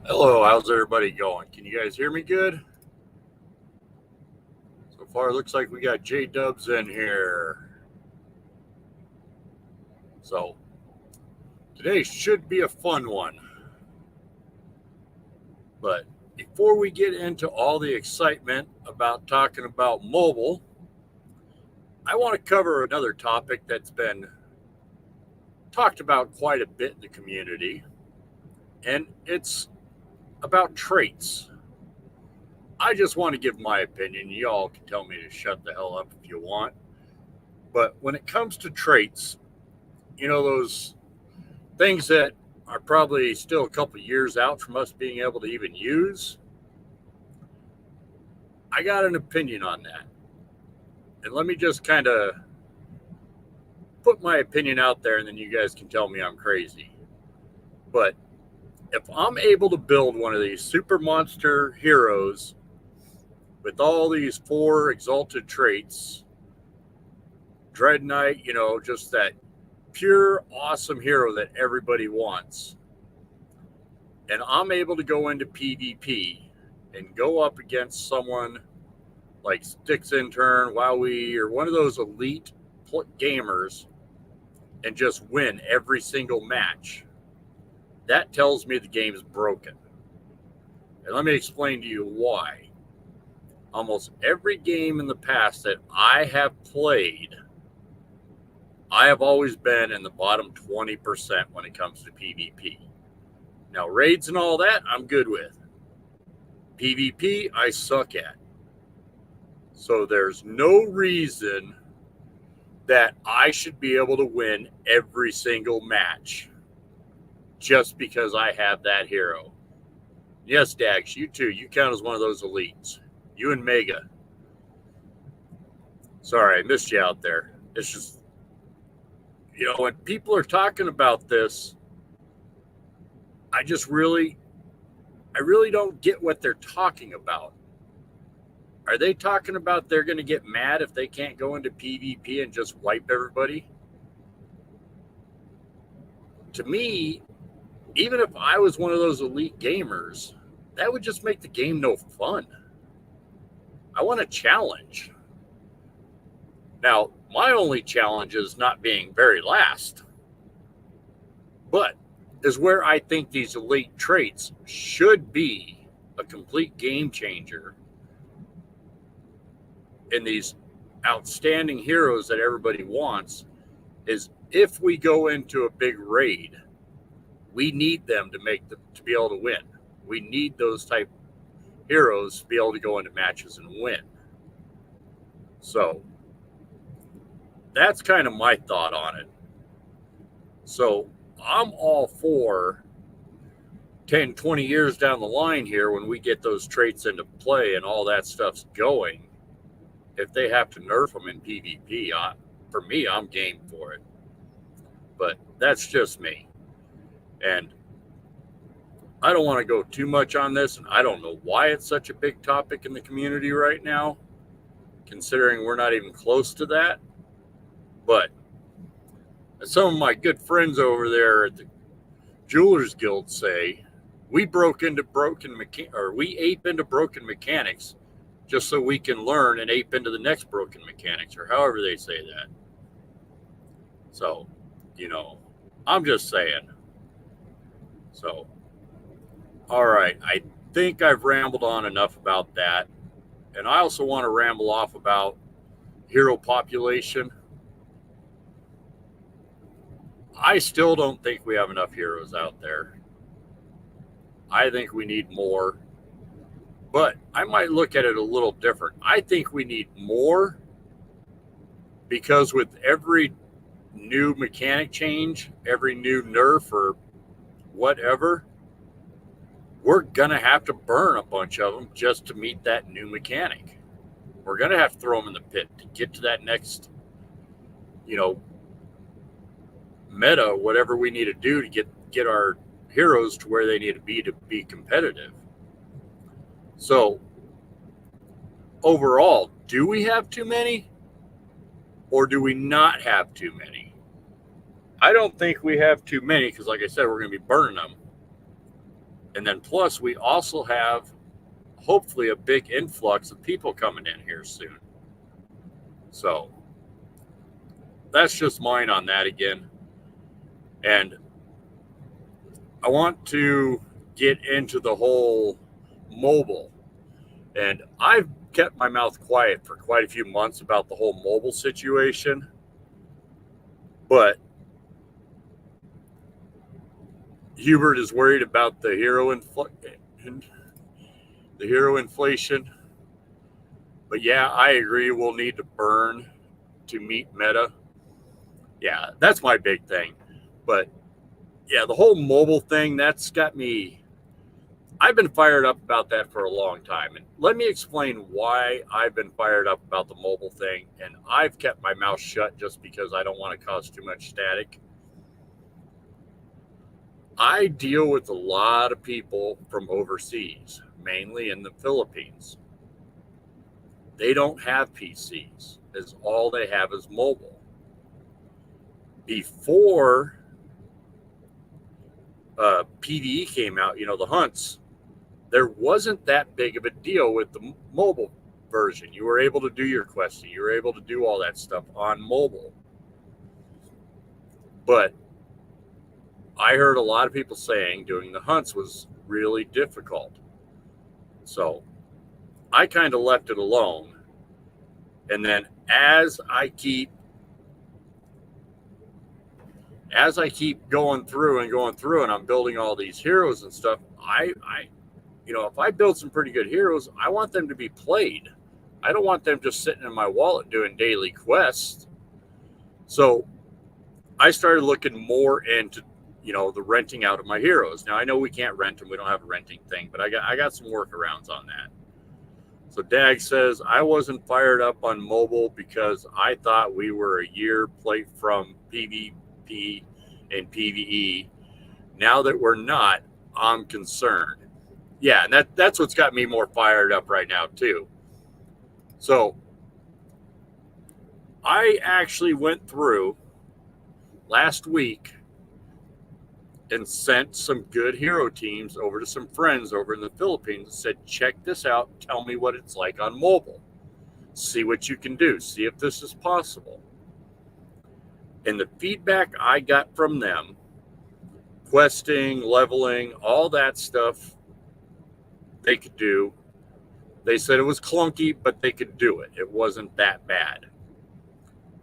Hello, how's everybody going? Can you guys hear me good? So far, it looks like we got J Dubs in here. So, today should be a fun one. But before we get into all the excitement about talking about mobile, I want to cover another topic that's been talked about quite a bit in the community, and it's about traits. I just want to give my opinion. Y'all can tell me to shut the hell up if you want. But when it comes to traits, those things that are probably still a couple years out from us being able to even use, I got an opinion on that. And let me just kind of put my opinion out there, and then you guys can tell me I'm crazy. But if I'm able to build one of these super monster heroes with all these four exalted traits, Dread Knight, just that pure awesome hero that everybody wants, and I'm able to go into PvP and go up against someone like Sticks Intern, Wowie, or one of those elite gamers and just win every single match, that tells me the game's broken. And let me explain to you why. Almost every game in the past that I have played, I have always been in the bottom 20% when it comes to PvP. Now, raids and all that, I'm good with. PvP, I suck at. So there's no reason that I should be able to win every single match just because I have that hero. Yes, Dax, you too. You count as one of those elites. You and Mega. Sorry, I missed you out there. It's just, when people are talking about this, I really don't get what they're talking about. Are they talking about they're going to get mad if they can't go into PvP and just wipe everybody? To me, even if I was one of those elite gamers, that would just make the game no fun. I want a challenge. Now, my only challenge is not being very last, but is where I think these elite traits should be a complete game changer in these outstanding heroes that everybody wants. Is if we go into a big raid, we need them to be able to win. We need those type heroes to be able to go into matches and win. So that's kind of my thought on it. So I'm all for 10, 20 years down the line here when we get those traits into play and all that stuff's going. If they have to nerf them in PvP, for me, I'm game for it. But that's just me. And I don't want to go too much on this, and I don't know why it's such a big topic in the community right now, considering we're not even close to that. But as some of my good friends over there at the Jewelers Guild say, we ape into broken mechanics just so we can learn and ape into the next broken mechanics, or however they say that. So, I'm just saying. So, all right, I think I've rambled on enough about that. And I also want to ramble off about hero population. I still don't think we have enough heroes out there. I think we need more. But I might look at it a little different. I think we need more because with every new mechanic change, every new nerf or whatever, we're going to have to burn a bunch of them just to meet that new mechanic. We're going to have to throw them in the pit to get to that next, meta, whatever we need to do to get our heroes to where they need to be competitive. So overall, do we have too many or do we not have too many? I don't think we have too many because, like I said, we're going to be burning them. And then plus we also have hopefully a big influx of people coming in here soon. So that's just mine on that again. And I want to get into the whole mobile. And I've kept my mouth quiet for quite a few months about the whole mobile situation. But Hubert is worried about the hero inflation. But yeah, I agree. We'll need to burn to meet meta. Yeah, that's my big thing. But yeah, the whole mobile thing, that's got me. I've been fired up about that for a long time. And let me explain why I've been fired up about the mobile thing. And I've kept my mouth shut just because I don't want to cause too much static. I deal with a lot of people from overseas, mainly in the Philippines. They don't have PCs, as all they have is mobile. Before PvE came out, the hunts, there wasn't that big of a deal with the mobile version. You were able to do your questing. You were able to do all that stuff on mobile. But I heard a lot of people saying doing the hunts was really difficult. So I kind of left it alone. And then as I keep going through and I'm building all these heroes and stuff, if I build some pretty good heroes, I want them to be played. I don't want them just sitting in my wallet doing daily quests. So I started looking more into, the renting out of my heroes. Now I know we can't rent them. We don't have a renting thing, but I got some workarounds on that. So Dag says, I wasn't fired up on mobile because I thought we were a year play from PvP and PvE. Now that we're not, I'm concerned. Yeah, and that's what's got me more fired up right now too. So I actually went through last week and sent some good hero teams over to some friends over in the Philippines and said, check this out. Tell me what it's like on mobile. See what you can do. See if this is possible. And the feedback I got from them, questing, leveling, all that stuff they could do. They said it was clunky, but they could do it. It wasn't that bad.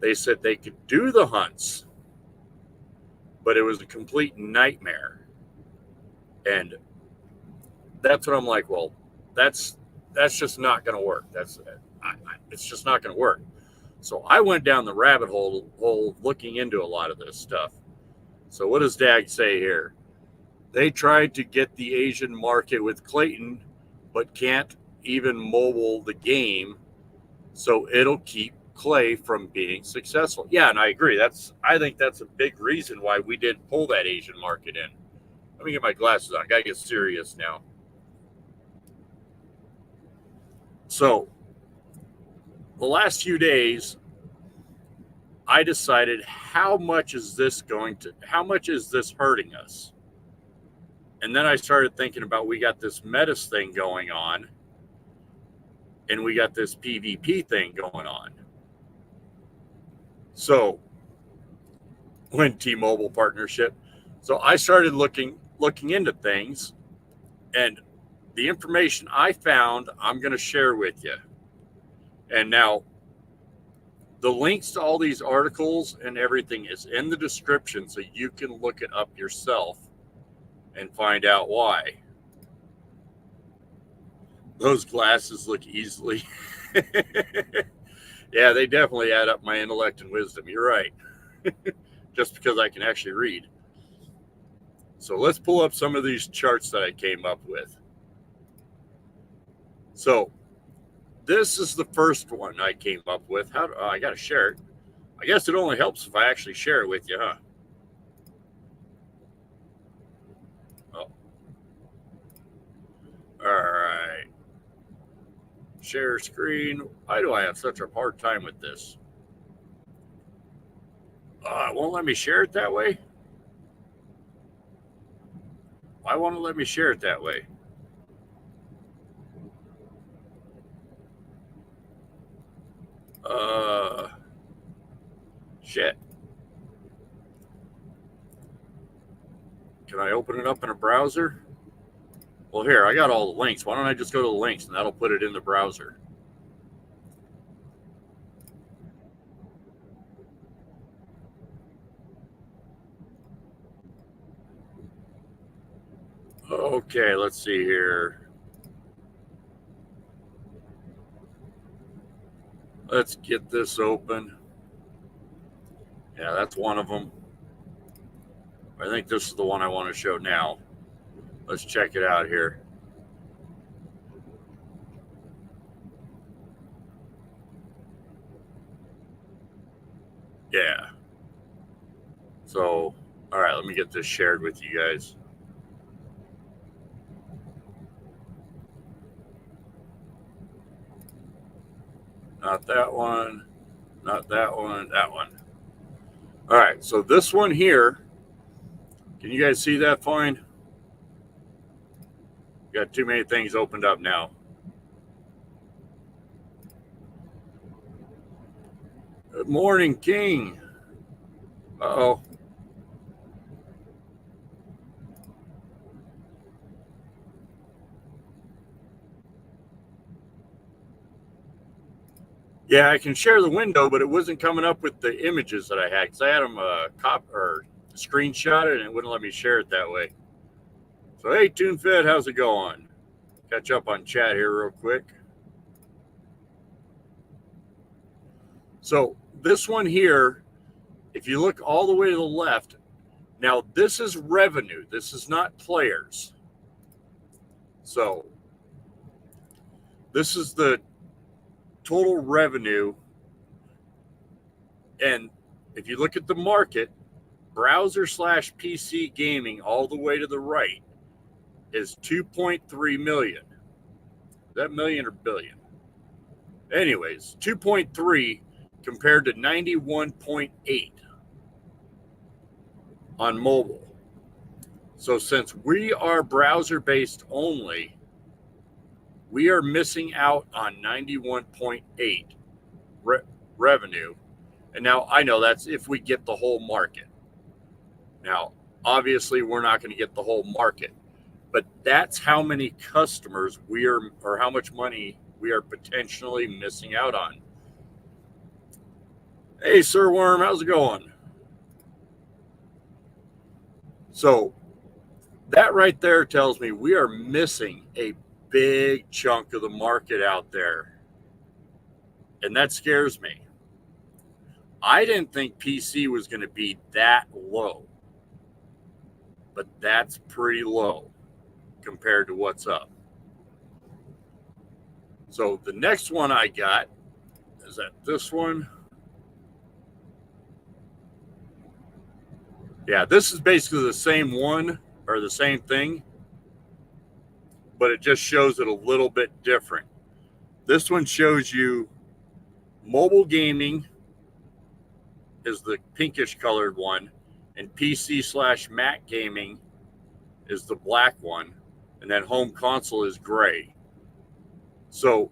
They said they could do the hunts, but it was a complete nightmare. And that's what I'm like, well, that's just not going to work. It's just not going to work. So I went down the rabbit hole looking into a lot of this stuff. So what does Dag say here? They tried to get the Asian market with Klaytn, but can't even mobile the game, so it'll keep Clay from being successful. Yeah, and I agree. I think that's a big reason why we didn't pull that Asian market in. Let me get my glasses on. I gotta get serious now. So the last few days, I decided how much is this hurting us? And then I started thinking about, we got this Metis thing going on, and we got this PvP thing going on. So when T-Mobile partnership. So I started looking into things, and the information I found, I'm going to share with you. And now the links to all these articles and everything is in the description, so you can look it up yourself and find out why. Those glasses look easily. Yeah, they definitely add up my intellect and wisdom. You're right. Just because I can actually read. So let's pull up some of these charts that I came up with. So this is the first one I came up with. I got to share it. I guess it only helps if I actually share it with you, huh? Oh. All right. Share screen. Why do I have such a hard time with this? It won't let me share it that way. Why won't it let me share it that way? Shit. Can I open it up in a browser? Well, here, I got all the links. Why don't I just go to the links and that'll put it in the browser? Okay, let's see here. Let's get this open. Yeah, that's one of them. I think this is the one I want to show now. Let's check it out here. Yeah. So, all right, let me get this shared with you guys. Not that one, not that one, that one. All right, so this one here, can you guys see that fine? Got too many things opened up now. Good morning, King. Uh-oh. Yeah, I can share the window, but it wasn't coming up with the images that I had because I had them screenshot it and it wouldn't let me share it that way. So, hey, TuneFed, how's it going? Catch up on chat here real quick. So, this one here, if you look all the way to the left, now this is revenue. This is not players. So, this is the total revenue. And if you look at the market, browser / PC gaming all the way to the right is 2.3 million. Is that million or billion? Anyways, 2.3 compared to 91.8 on mobile. So since we are browser based only, we are missing out on 91.8 revenue. And now I know that's if we get the whole market. Now, obviously, we're not going to get the whole market, but that's how many customers we are, or how much money we are potentially missing out on. Hey, Sir Worm, how's it going? So that right there tells me we are missing a big chunk of the market out there. And that scares me. I didn't think PC was going to be that low, but that's pretty low compared to what's up. So the next one I got is that this one. Yeah, this is basically the same one or the same thing, but it just shows it a little bit different. This one shows you mobile gaming is the pinkish colored one, and PC / Mac gaming is the black one, and then home console is gray. So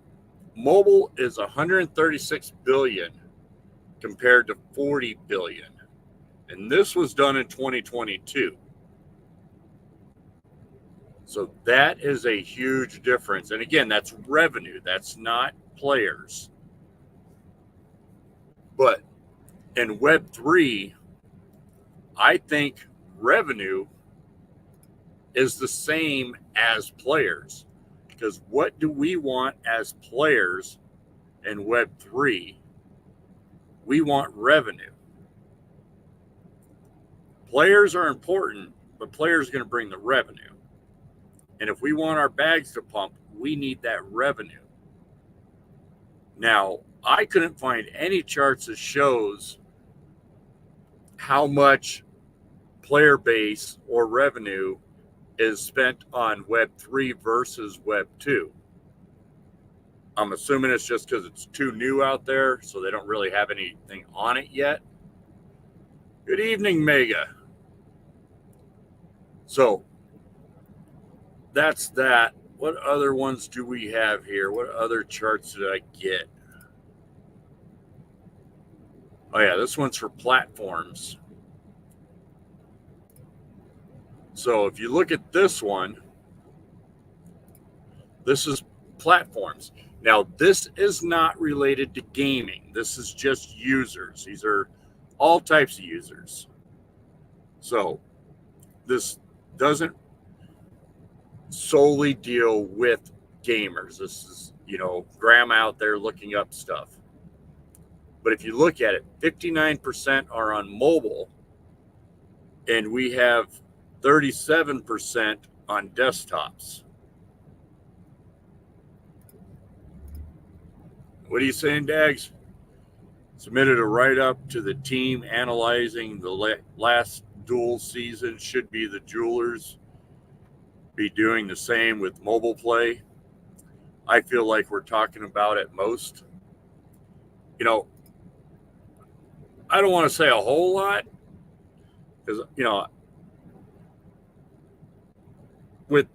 mobile is 136 billion compared to 40 billion. And this was done in 2022. So that is a huge difference. And again, that's revenue. That's not players. But in Web3, I think revenue is the same as players. Because what do we want as players in Web3? We want revenue. Players are important, but players are going to bring the revenue. And if we want our bags to pump, we need that revenue. Now, I couldn't find any charts that shows how much player base or revenue is spent on Web3 versus Web2. I'm assuming it's just because it's too new out there, so they don't really have anything on it yet. Good evening, Mega. So that's that. What other ones do we have here? What other charts did I get? Oh, yeah, this one's for platforms. So if you look at this one, this is platforms. Now, this is not related to gaming. This is just users. These are all types of users. So this doesn't solely deal with gamers. This is, Graham out there looking up stuff. But if you look at it, 59% are on mobile, and we have 37% on desktops. What are you saying, Dags? Submitted a write-up to the team analyzing the last dual season. Should be the jewelers be doing the same with mobile play. I feel like we're talking about at most. I don't want to say a whole lot because, with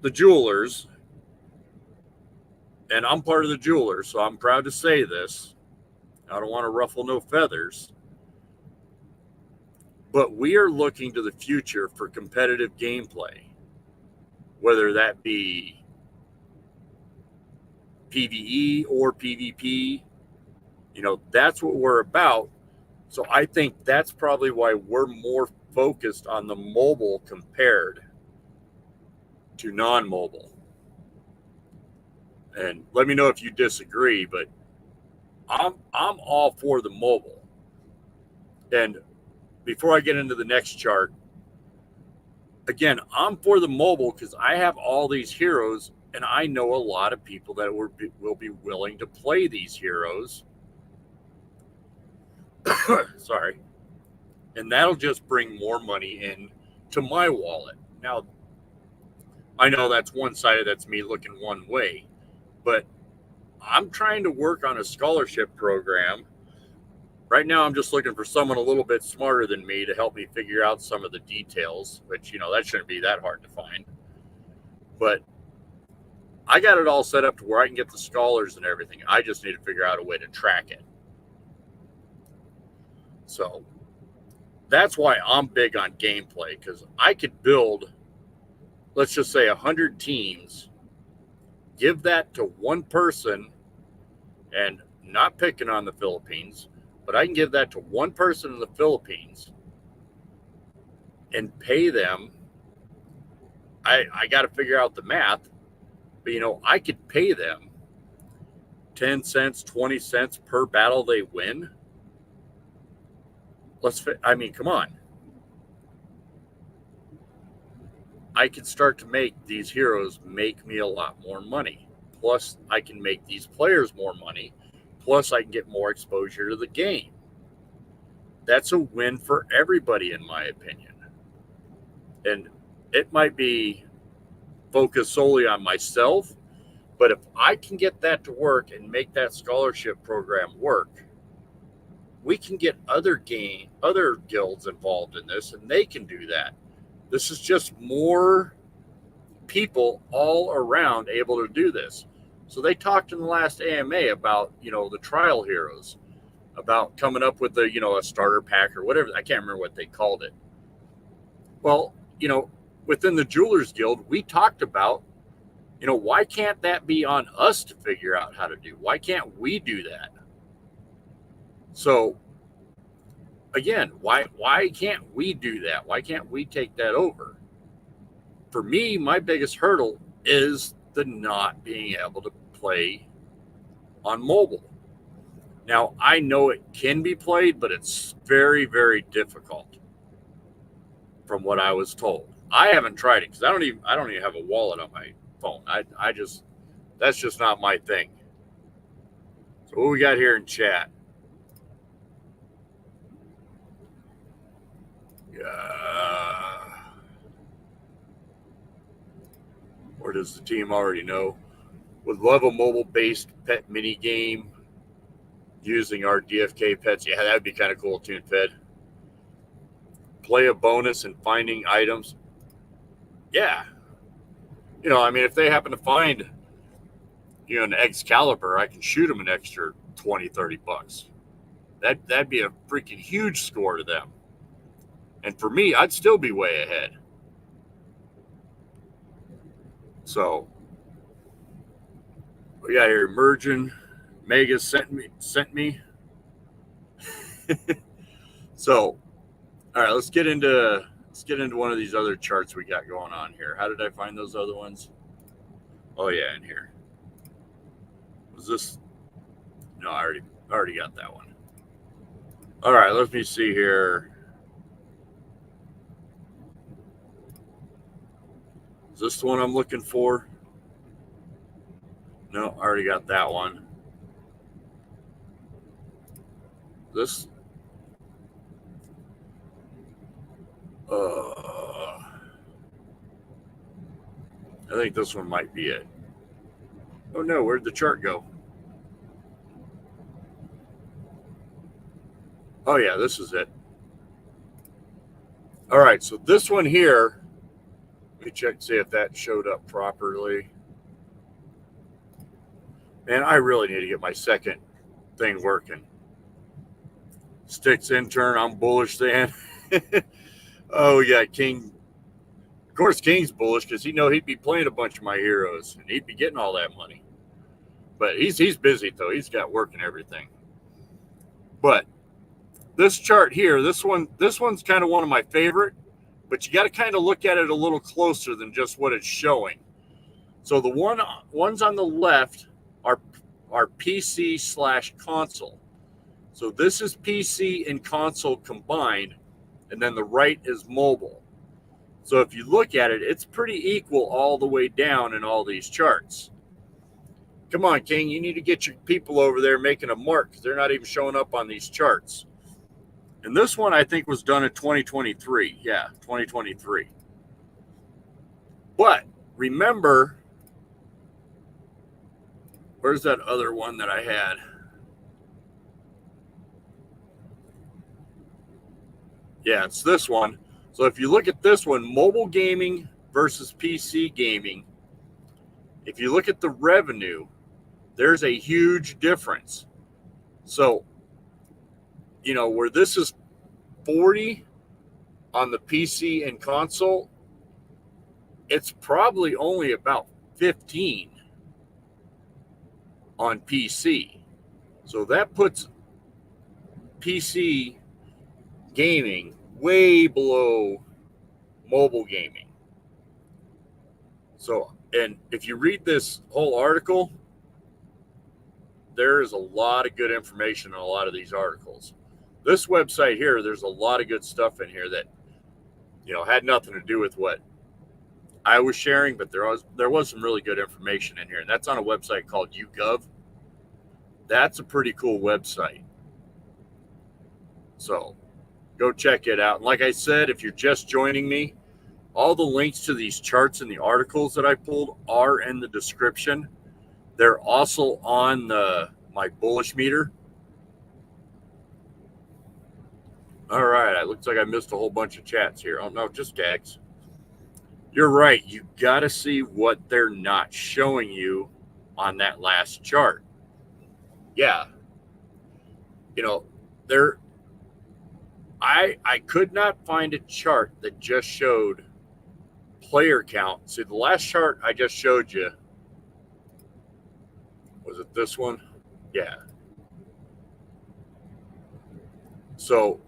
the jewelers, and I'm part of the jewelers, so I'm proud to say this. I don't want to ruffle no feathers. But we are looking to the future for competitive gameplay, whether that be PvE or PvP. That's what we're about. So I think that's probably why we're more focused on the mobile compared to non-mobile. And let me know if you disagree, but I'm all for the mobile. And before I get into the next chart, again, I'm for the mobile because I have all these heroes, and I know a lot of people that will be willing to play these heroes. Sorry. And that'll just bring more money in to my wallet. Now, I know that's one-sided, that's me looking one way, but I'm trying to work on a scholarship program. Right now, I'm just looking for someone a little bit smarter than me to help me figure out some of the details, which, that shouldn't be that hard to find. But I got it all set up to where I can get the scholars and everything. I just need to figure out a way to track it. So that's why I'm big on gameplay, because I could build, let's just say 100 teams, give that to one person, and not picking on the Philippines, but I can give that to one person in the Philippines and pay them. I got to figure out the math, but I could pay them 10 cents, 20 cents per battle they win. Come on. I could start to make these heroes make me a lot more money. Plus, I can make these players more money. Plus, I can get more exposure to the game. That's a win for everybody, in my opinion. And it might be focused solely on myself, but if I can get that to work and make that scholarship program work, we can get other guilds involved in this, and they can do that. This is just more people all around able to do this. So they talked in the last AMA about, the trial heroes, about coming up with a starter pack or whatever. I can't remember what they called it. Well, within the Jewelers Guild, we talked about, why can't that be on us to figure out how to do? Why can't we do that? So again, why can't we do that? Why can't we take that over? For me, my biggest hurdle is the not being able to play on mobile. Now, I know it can be played, but it's very, very difficult from what I was told. I haven't tried it because I don't even have a wallet on my phone. That's just not my thing. So what we got here in chat? Or does the team already know? Would love a mobile-based pet mini game using our DFK pets. Yeah, that would be kind of cool, Tune Fed. Play a bonus and finding items. Yeah, You know, I mean, if they happen to find, you know, an Excalibur, I can shoot them an extra 20, 30 bucks. That'd be a freaking huge score to them. And for me, I'd still be way ahead. So we got here emerging. Mega sent me. So, all right, let's get into one of these other charts we got going on here. How did I find those other ones? Oh yeah, in here. Was this? No, I already got that one. All right, let me see here. Is this the one I'm looking for? No, I already got that one. This. I think this one might be it. Oh no, where'd the chart go? Oh yeah, this is it. All right, so this one here, let me check to see if that showed up properly. Man, I really need to get my second thing working. Sticks intern, I'm bullish then. Oh yeah, King. Of course, King's bullish because he'd be playing a bunch of my heroes and he'd be getting all that money. But he's busy though. He's got work and everything. But this chart here, this one's kind of one of my favorite, but you got to kind of look at it a little closer than just what it's showing. So the ones on the left are PC/console. So this is PC and console combined, and then the right is mobile. So if you look at it, it's pretty equal all the way down in all these charts. Come on, King, you need to get your people over there making a mark because they're not even showing up on these charts. And this one, I think, was done in 2023. Yeah, 2023. But remember, where's that other one that I had? Yeah, it's this one. So if you look at this one, mobile gaming versus PC gaming, if you look at the revenue, there's a huge difference. So, you know, where this is 40 on the PC and console, it's probably only about 15 on PC. So that puts PC gaming way below mobile gaming. So, and if you read this whole article, there is a lot of good information in a lot of these articles. This website here, there's a lot of good stuff in here that, you know, had nothing to do with what I was sharing, but there was some really good information in here. And that's on a website called YouGov. That's a pretty cool website. So go check it out. And like I said, if you're just joining me, all the links to these charts and the articles that I pulled are in the description. They're also on my bullish meter. All right, it looks like I missed a whole bunch of chats here. Oh no, just tags. You're right. You got to see what they're not showing you on that last chart. Yeah. You know, I could not find a chart that just showed player count. See, the last chart I just showed you, was it this one? Yeah. So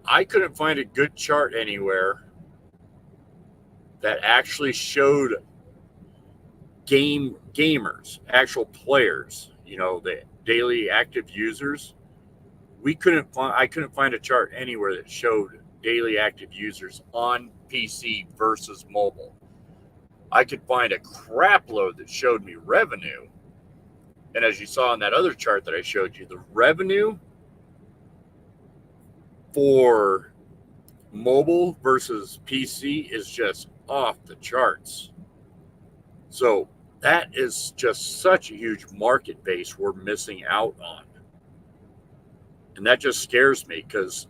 I couldn't find a good chart anywhere that actually showed gamers, actual players, you know, the daily active users. I couldn't find a chart anywhere that showed daily active users on PC versus mobile. I could find a crap load that showed me revenue. And as you saw in that other chart that I showed you, the revenue for mobile versus PC is just off the charts. So that is just such a huge market base we're missing out on. And that just scares me because,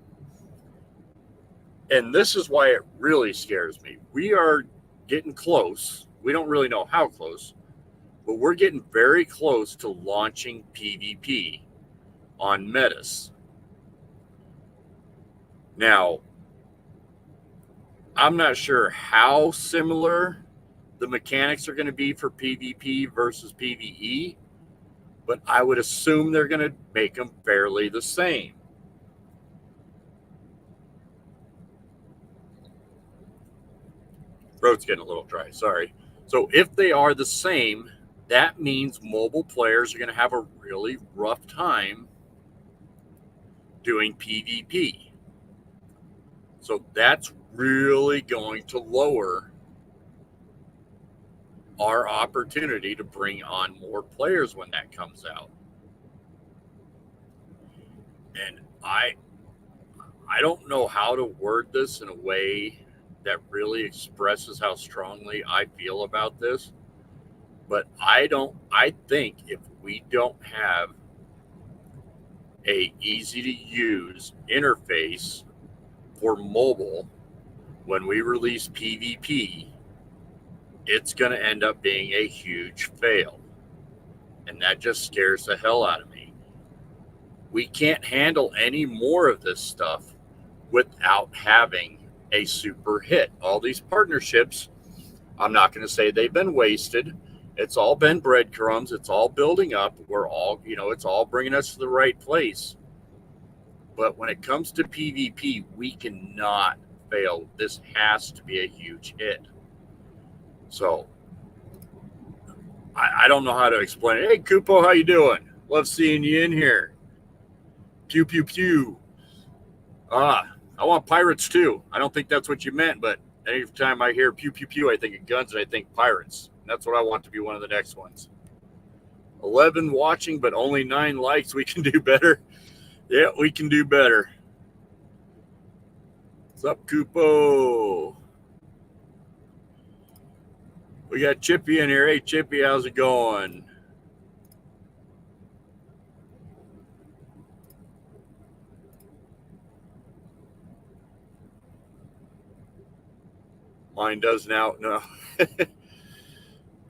and this is why it really scares me. We are getting close. We don't really know how close, but we're getting very close to launching PvP on Metis. Now, I'm not sure how similar the mechanics are going to be for PvP versus PvE, but I would assume they're going to make them fairly the same. Throat's getting a little dry, sorry. So if they are the same, that means mobile players are going to have a really rough time doing PvP. So that's really going to lower our opportunity to bring on more players when that comes out. And I don't know how to word this in a way that really expresses how strongly I feel about this, but I think if we don't have a easy to use interface for mobile when we release PvP, it's going to end up being a huge fail. And that just scares the hell out of me. We can't handle any more of this stuff without having a super hit. All these partnerships, I'm not going to say they've been wasted. It's all been breadcrumbs. It's all building up. We're all, it's all bringing us to the right place. But when it comes to PvP, we cannot fail. This has to be a huge hit. So I don't know how to explain it. Hey, Kupo, how you doing? Love seeing you in here. Pew, pew, pew. I want pirates too. I don't think that's what you meant, but anytime I hear pew, pew, pew, I think of guns and I think pirates. And that's what I want to be one of the next ones. 11 watching, but only 9 likes. We can do better. Yeah, we can do better. What's up, Kupo? We got Chippy in here. Hey, Chippy, how's it going? Mine does now. No.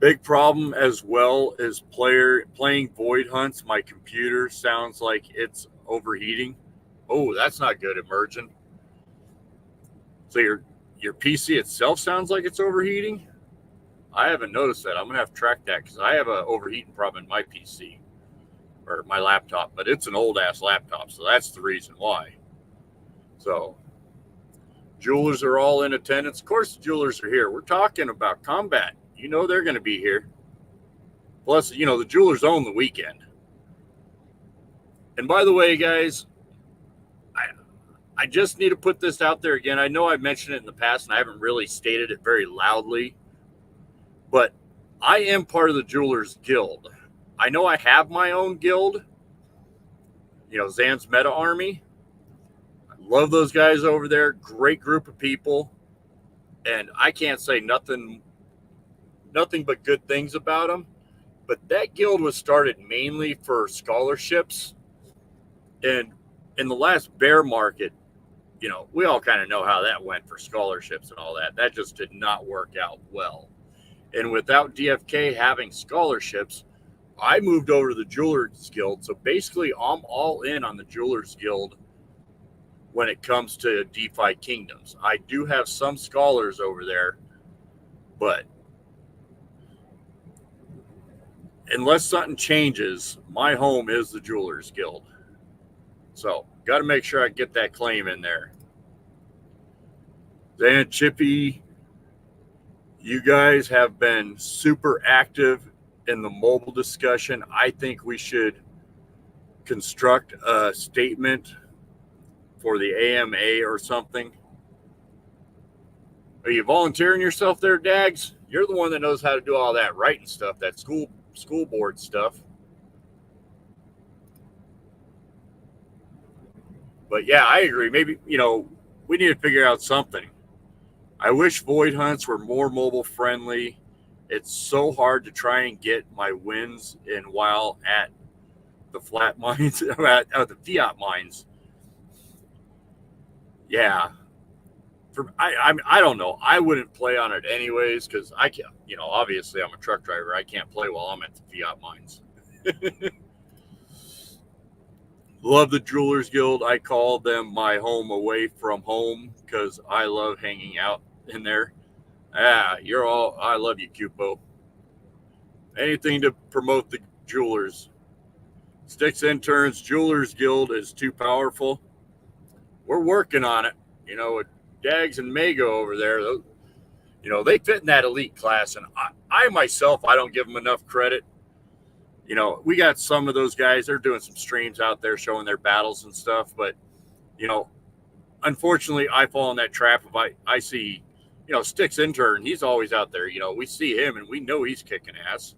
Big problem as well is playing void hunts. My computer sounds like it's overheating. Oh, that's not good, Emergent. So your PC itself sounds like it's overheating? I haven't noticed that. I'm going to have to track that because I have an overheating problem in my PC or my laptop, but it's an old-ass laptop, so that's the reason why. So jewelers are all in attendance. Of course, the jewelers are here. We're talking about combat. They're going to be here. Plus, the jewelers own the weekend. And by the way, guys, I just need to put this out there again. I know I've mentioned it in the past, and I haven't really stated it very loudly. But I am part of the Jewelers Guild. I know I have my own guild, Zan's Meta Army. I love those guys over there. Great group of people. And I can't say nothing but good things about them. But that guild was started mainly for scholarships. And in the last bear market, we all kind of know how that went for scholarships and all that. That just did not work out well. And without DFK having scholarships, I moved over to the Jewelers Guild. So basically, I'm all in on the Jewelers Guild when it comes to DeFi Kingdoms. I do have some scholars over there, but unless something changes, my home is the Jewelers Guild. So got to make sure I get that claim in there. Dan, Chippy, you guys have been super active in the mobile discussion. I think we should construct a statement for the AMA or something. Are you volunteering yourself there, Dags? You're the one that knows how to do all that writing stuff, that school board stuff. But yeah, I agree. Maybe, we need to figure out something. I wish void hunts were more mobile friendly. It's so hard to try and get my wins in while at the flat mines, at the fiat mines. Yeah. I don't know. I wouldn't play on it anyways because I can't. Obviously I'm a truck driver. I can't play while I'm at the fiat mines. Love the Jewelers Guild. I call them my home away from home because I love hanging out in there. I love you, Cupo. Anything to promote the jewelers. Sticks Interns Jewelers Guild is too powerful. We're working on it. With Dags and Mago over there, they fit in that elite class. And I myself, I don't give them enough credit. We got some of those guys. They're doing some streams out there showing their battles and stuff. But, unfortunately, I fall in that trap of I see, Sticks Intern. He's always out there. We see him and we know he's kicking ass.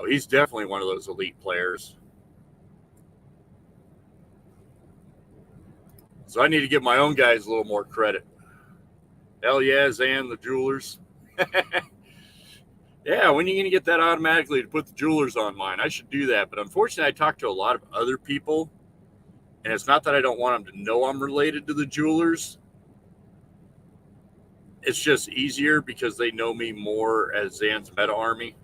He's definitely one of those elite players. So I need to give my own guys a little more credit. Hell yeah, Zan, the jewelers. Yeah, when are you going to get that automatically to put the jewelers on mine? I should do that. But unfortunately, I talk to a lot of other people. And it's not that I don't want them to know I'm related to the jewelers. It's just easier because they know me more as Zan's meta army.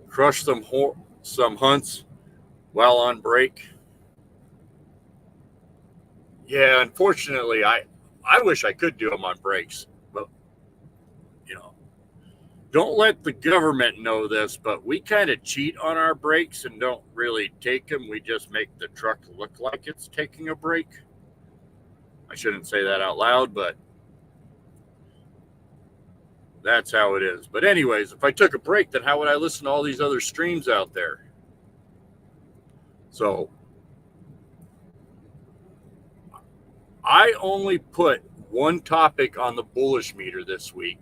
Crush some hunts while on break. Yeah, unfortunately, I wish I could do them on breaks. But, don't let the government know this, but we kind of cheat on our breaks and don't really take them. We just make the truck look like it's taking a break. I shouldn't say that out loud, but that's how it is. But anyways, if I took a break, then how would I listen to all these other streams out there? So I only put one topic on the bullish meter this week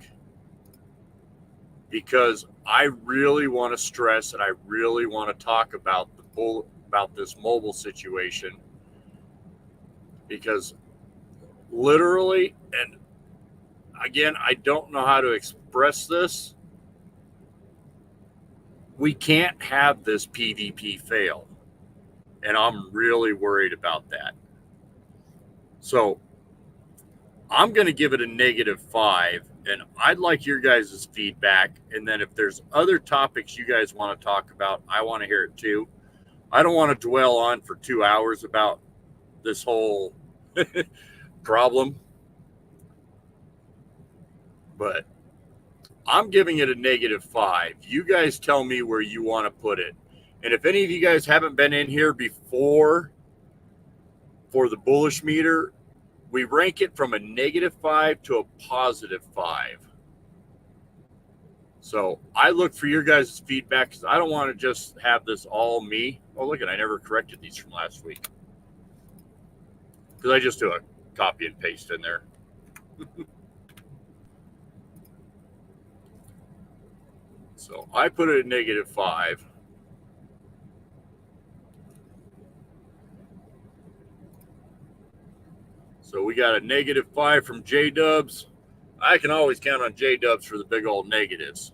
because I really want to stress and I really want to talk about about this mobile situation, because literally, and again, I don't know how to express this, we can't have this PvP fail, and I'm really worried about that. So I'm going to give it a -5, and I'd like your guys' feedback. And then if there's other topics you guys want to talk about, I want to hear it too. I don't want to dwell on for 2 hours about this whole problem, but I'm giving it a -5. You guys tell me where you want to put it. And if any of you guys haven't been in here before for the bullish meter, we rank it from a -5 to a +5. So I look for your guys' feedback because I don't want to just have this all me. Oh, look, I never corrected these from last week because I just do a copy and paste in there. So I put it at -5. So we got a -5 from J-Dubs. I can always count on J-Dubs for the big old negatives.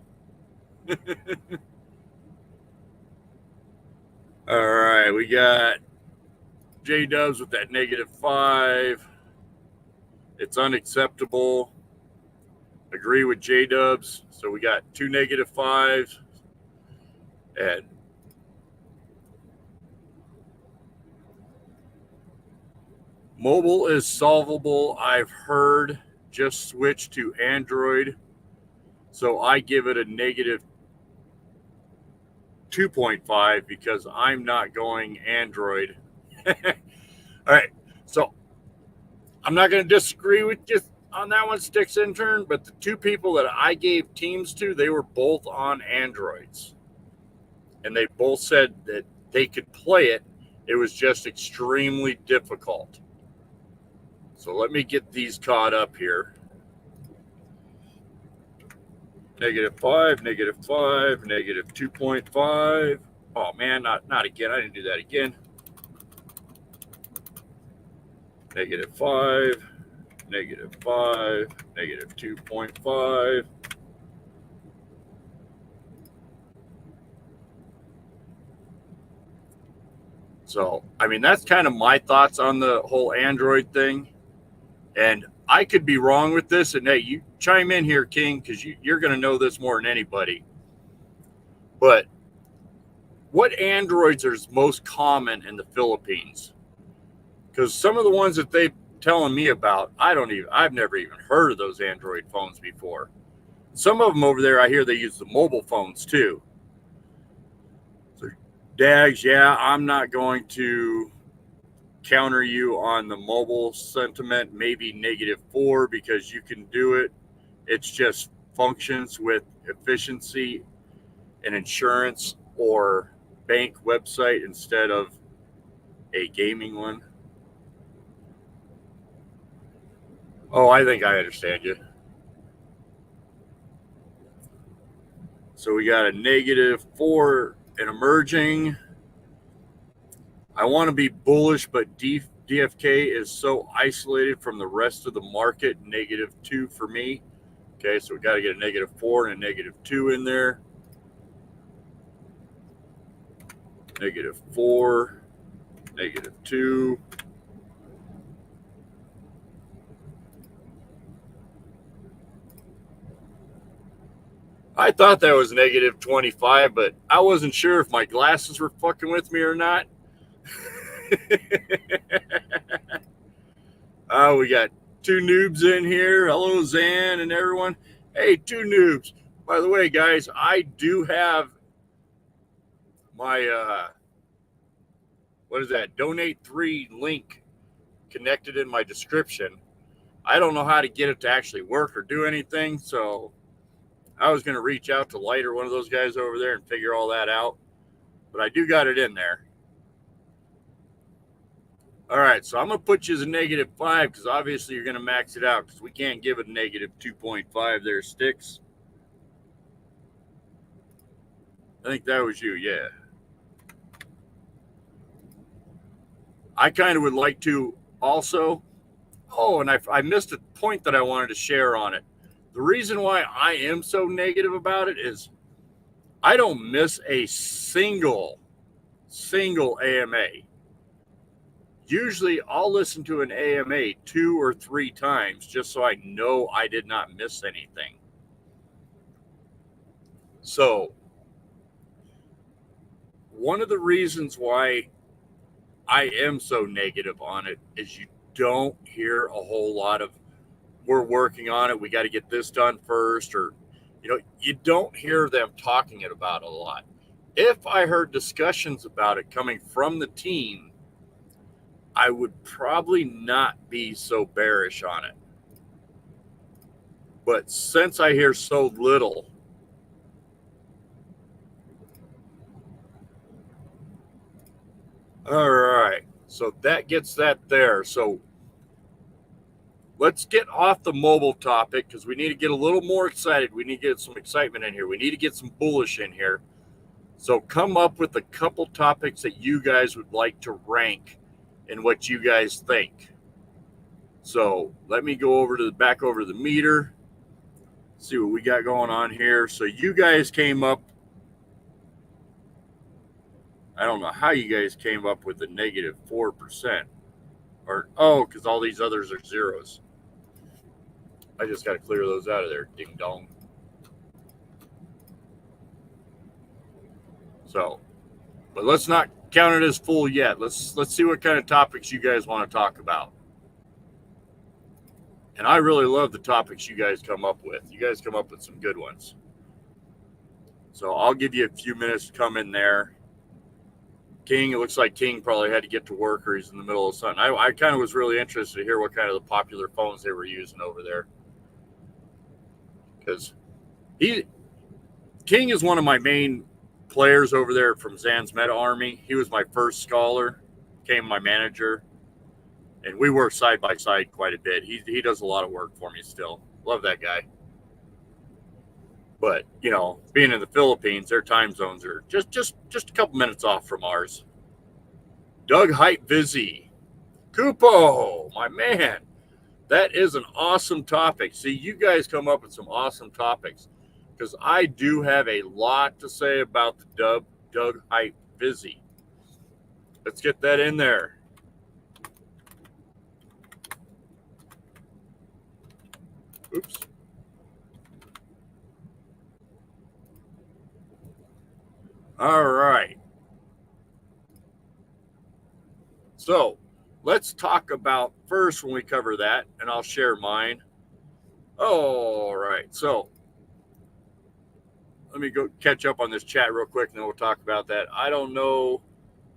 All right, we got J-Dubs with that -5. It's unacceptable. Agree with J-Dubs. So we got 2 -5s. And mobile is solvable, I've heard. Just switch to Android. So I give it a -2.5 because I'm not going Android. All right. So I'm not going to disagree with you on that one, Sticks Intern, but the two people that I gave teams to, they were both on Androids. And they both said that they could play it. It was just extremely difficult. So let me get these caught up here. -5, -5, -2.5. Oh man, not again. I didn't do that again. -5, -5, -2.5. So, I mean, that's kind of my thoughts on the whole Android thing. And I could be wrong with this. And hey, you chime in here, King, because you're going to know this more than anybody. But what Androids are most common in the Philippines? Because some of the ones that they're telling me about, I've never even heard of those Android phones before. Some of them over there, I hear they use the mobile phones too. So, Dags, yeah, I'm not going to counter you on the mobile sentiment, maybe -4 because you can do it. It's just functions with efficiency and insurance or bank website instead of a gaming one. Oh, I think I understand you. So we got a -4 and emerging. I want to be bullish, but DFK is so isolated from the rest of the market. -2 for me. Okay, so we got to get a -4 and a -2 in there. -4, -2. I thought that was -25, but I wasn't sure if my glasses were fucking with me or not. Oh, we got 2 noobs in here. Hello, Zan and everyone. Hey, 2 noobs. By the way, guys, I do have my, what is that? Donate 3 link connected in my description. I don't know how to get it to actually work or do anything, so I was going to reach out to Light or one of those guys over there and figure all that out, but I do got it in there. All right, so I'm going to put you as a -5 because obviously you're going to max it out because we can't give it a -2.5 there, Sticks. I think that was you, yeah. I kind of would like to also. Oh, and I missed a point that I wanted to share on it. The reason why I am so negative about it is I don't miss a single AMA. Usually I'll listen to an AMA 2 or 3 times just so I know I did not miss anything. So one of the reasons why I am so negative on it is you don't hear a whole lot of, we're working on it, we got to get this done first, or you don't hear them talking about it a lot. If I heard discussions about it coming from the team, I would probably not be so bearish on it. But since I hear so little, all right, so that gets that there. So let's get off the mobile topic because we need to get a little more excited. We need to get some excitement in here. We need to get some bullish in here. So come up with a couple topics that you guys would like to rank and what you guys think. So let me go back over to the meter, see what we got going on here. So you guys came up, I don't know how you guys came up with the -4%. Or, because all these others are zeros. I just got to clear those out of there. Ding dong. So, but let's not count it as full yet. Let's see what kind of topics you guys want to talk about. And I really love the topics you guys come up with. You guys come up with some good ones. So I'll give you a few minutes to come in there. King, it looks like King probably had to get to work or he's in the middle of something. I kind of was really interested to hear what kind of the popular phones they were using over there. Because King is one of my main players over there from Zan's Meta Army. He was my first scholar, became my manager, and we work side by side quite a bit. He does a lot of work for me still. Love that guy. But, being in the Philippines, their time zones are just a couple minutes off from ours. Doug Hype Vizzy. Kupo, my man. That is an awesome topic. See, you guys come up with some awesome topics because I do have a lot to say about the Doug Hype Vizzy. Let's get that in there. Oops. All right. So let's talk about first when we cover that, and I'll share mine. All right. So let me go catch up on this chat real quick, and then we'll talk about that. I don't know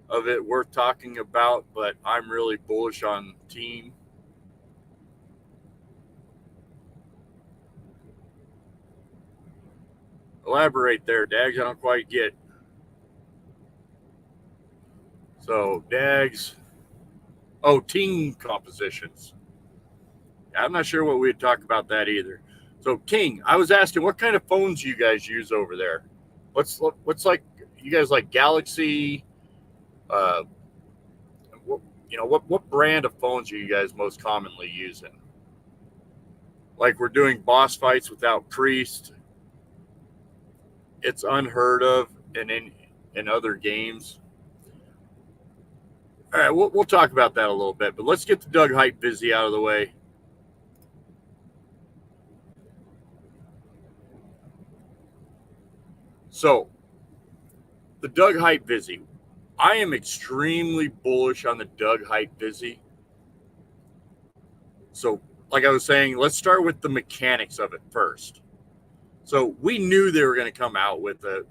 of it worth talking about, but I'm really bullish on team. Elaborate there, Dags. I don't quite get. So, Dags. Oh, team compositions. I'm not sure what we'd talk about that either. So, King, I was asking, what kind of phones you guys use over there? What's like? You guys like Galaxy? What brand of phones are you guys most commonly using? Like we're doing boss fights without priest. It's unheard of in other games. All right, we'll talk about that a little bit, but let's get the Doug Hype busy out of the way. So, the Doug Hype busy. I am extremely bullish on the Doug Hype busy. So, like I was saying, let's start with the mechanics of it first. So, we knew they were going to come out with a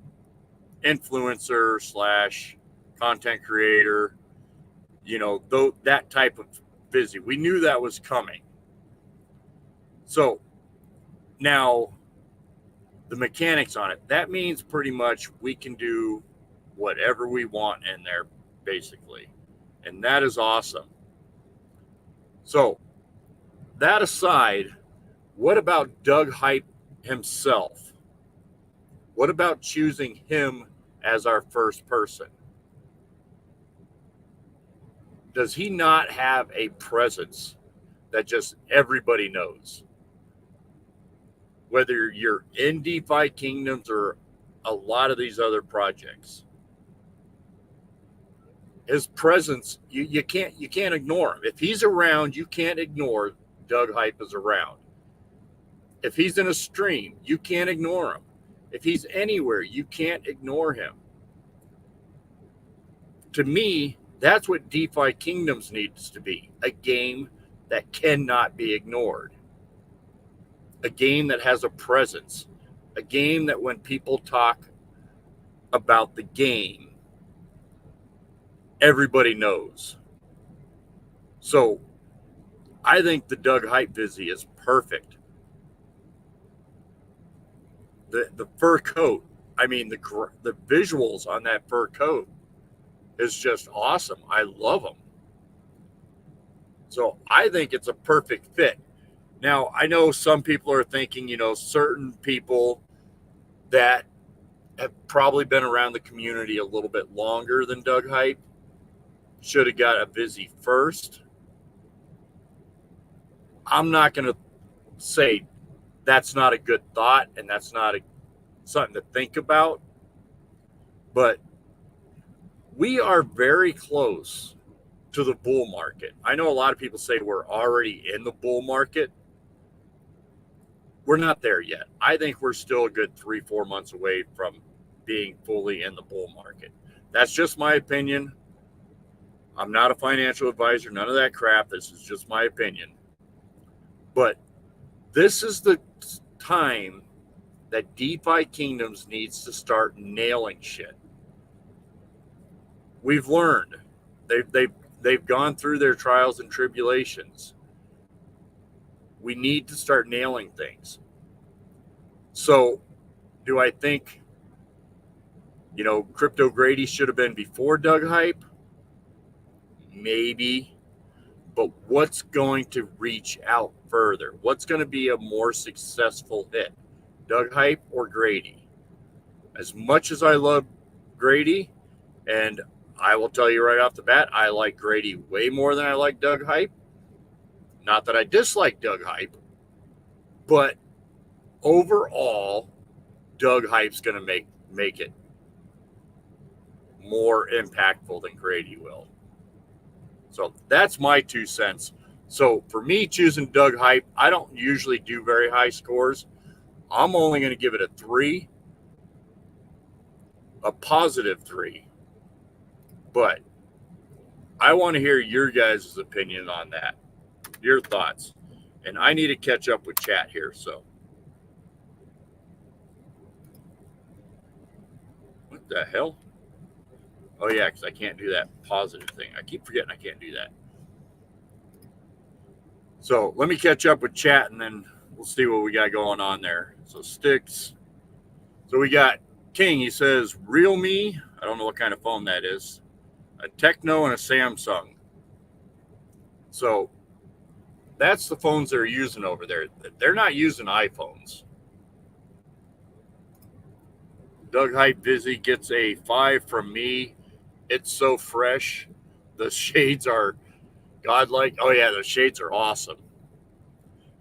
influencer / content creator, that type of busy. We knew that was coming. So now the mechanics on it, that means pretty much we can do whatever we want in there, basically. And that is awesome. So that aside, what about Doug Hype himself? What about choosing him as our first person? Does he not have a presence that just everybody knows? Whether you're in DeFi Kingdoms or a lot of these other projects, his presence, you can't ignore him. If he's around, you can't ignore Doug Hype is around. If he's in a stream, you can't ignore him. If he's anywhere, you can't ignore him. To me, that's what DeFi Kingdoms needs to be, a game that cannot be ignored, a game that has a presence, a game that when people talk about the game, everybody knows. So I think the Doug Hype Vizzy is perfect. The fur coat, I mean, the visuals on that fur coat is just awesome. I love them. So I think it's a perfect fit. Now, I know some people are thinking, certain people that have probably been around the community a little bit longer than Doug Hype should have got a Vizzy first. I'm not going to say that's not a good thought and that's not something to think about, but we are very close to the bull market. I know a lot of people say we're already in the bull market. We're not there yet. I think we're still a good 3-4 months away from being fully in the bull market. That's just my opinion. I'm not a financial advisor, none of that crap. This is just my opinion. But this is the time that DeFi Kingdoms needs to start nailing shit. We've learned. They've gone through their trials and tribulations. We need to start nailing things. So, do I think, Crypto Grady should have been before Doug Hype? Maybe. But what's going to reach out further? What's going to be a more successful hit? Doug Hype or Grady? As much as I love Grady, and I will tell you right off the bat, I like Grady way more than I like Doug Hype. Not that I dislike Doug Hype, but overall, Doug Hype's going to make it. more impactful than Grady will. So that's my 2 cents. So for me, choosing Doug Hype, I don't usually do very high scores. I'm only going to give it a 3, a positive 3. But I want to hear your guys' opinion on that, your thoughts. And I need to catch up with chat here. So what the hell? Oh, yeah, because I can't do that positive thing. I keep forgetting I can't do that. So let me catch up with chat, and then we'll see what we got going on there. So Sticks. So we got King. He says, Realme. I don't know what kind of phone that is. A Techno and a Samsung. So that's the phones they're using over there. They're not using iPhones. Doug Hype Vizzy gets a 5 from me. It's so fresh. The shades are godlike. Oh, yeah, the shades are awesome.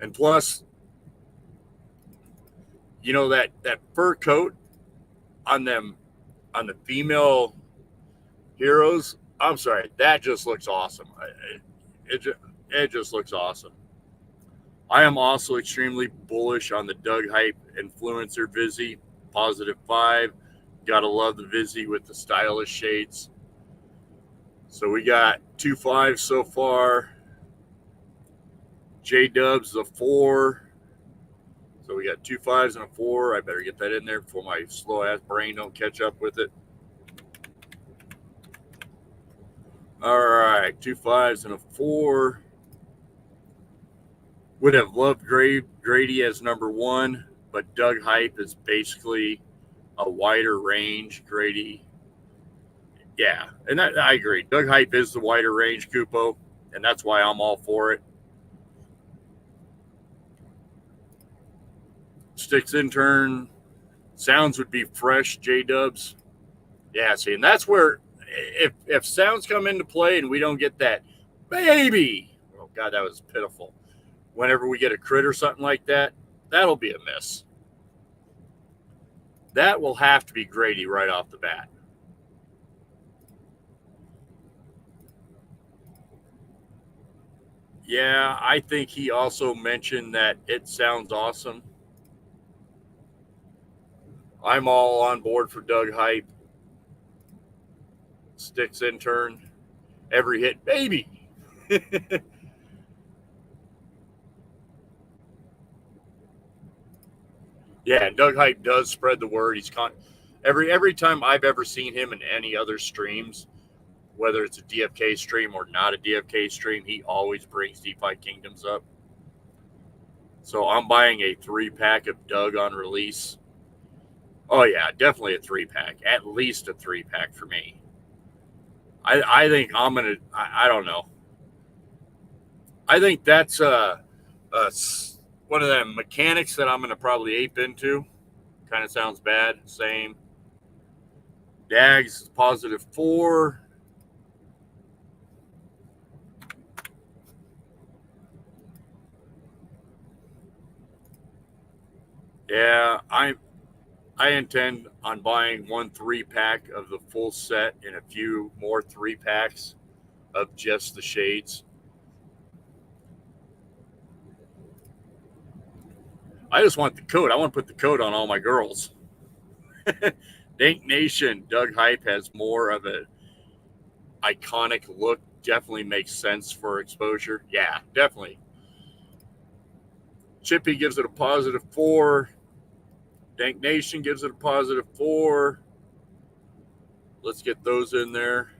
And plus, you know, that fur coat on them, on the female heroes, I'm sorry, that just looks awesome. It just looks awesome. I am also extremely bullish on the Doug Hype Influencer Vizzy, positive 5. Gotta love the Vizzy with the stylish shades. So we got 2 5s so far. J-Dubs a 4. So we got 2 5s and a 4. I better get that in there before my slow ass brain don't catch up with it. All right, 2 5s and a 4. Would have loved Grady as number 1, but Doug Hype is basically a wider range. Grady, yeah, and I agree. Doug Hype is the wider range, Kupo, and that's why I'm all for it. Sticks Intern, sounds would be fresh, J-Dubs. Yeah, see, and that's where if sounds come into play and we don't get that baby, oh God, that was pitiful. Whenever we get a crit or something like that, that'll be a miss. That will have to be Grady right off the bat. Yeah, I think he also mentioned that it sounds awesome. I'm all on board for Doug Hype. Sticks Intern. Every hit, baby. Yeah, and Doug Hype does spread the word. He's every time I've ever seen him in any other streams, whether it's a DFK stream or not a DFK stream, he always brings DeFi Kingdoms up. So I'm buying a 3-pack of Doug on release. Oh yeah, definitely a 3-pack. At least a 3-pack for me. I think I'm gonna. I don't know. I think that's one of the mechanics that I'm gonna probably ape into. Kind of sounds bad. Same. Dags positive 4. Yeah, I intend on buying 1 3-pack of the full set and a few more 3-packs of just the shades. I just want the coat. I want to put the coat on all my girls. Dank Nation, Doug Hype has more of an iconic look. Definitely makes sense for exposure. Yeah, definitely. Chippy gives it a positive 4. Dank Nation gives it a positive 4. Let's get those in there.